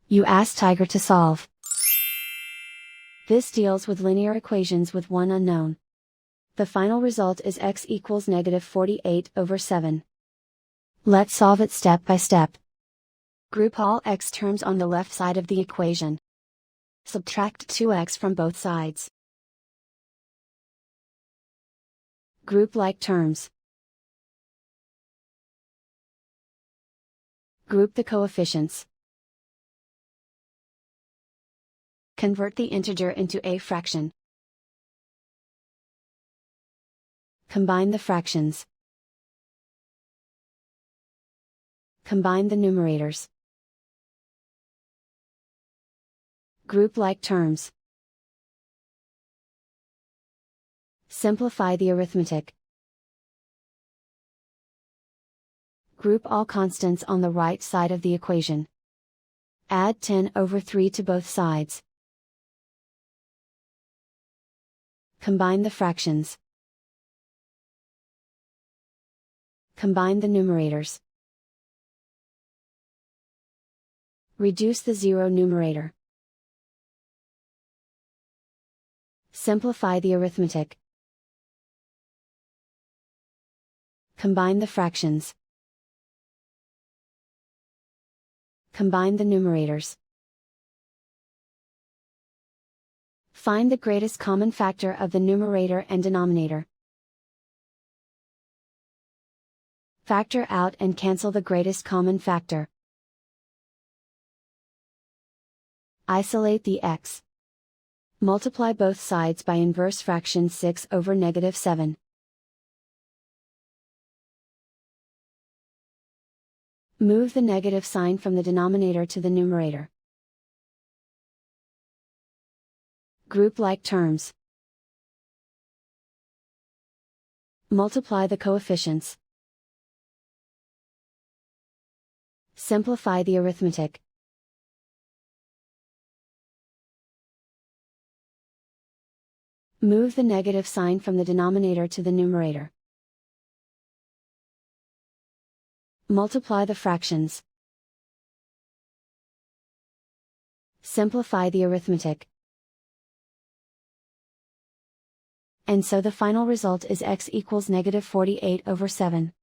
You ask Tiger to solve. This deals with linear equations with one unknown. The final result is x equals -48/7. Let's solve it step by step. Group all x terms on the left side of the equation. Subtract 2x from both sides. Group like terms. Group the coefficients. Convert the integer into a fraction. Combine the fractions. Combine the numerators. Group like terms. Simplify the arithmetic. Group all constants on the right side of the equation. Add 10/3 to both sides. Combine the fractions. Combine the numerators. Reduce the zero numerator. Simplify the arithmetic. Combine the fractions. Combine the numerators. Find the greatest common factor of the numerator and denominator. Factor out and cancel the greatest common factor. Isolate the x. Multiply both sides by inverse fraction 6/7. Move the negative sign from the denominator to the numerator. Group like terms. Multiply the coefficients. Simplify the arithmetic. Move the negative sign from the denominator to the numerator. Multiply the fractions. Simplify the arithmetic. And so the final result is x equals -48/7.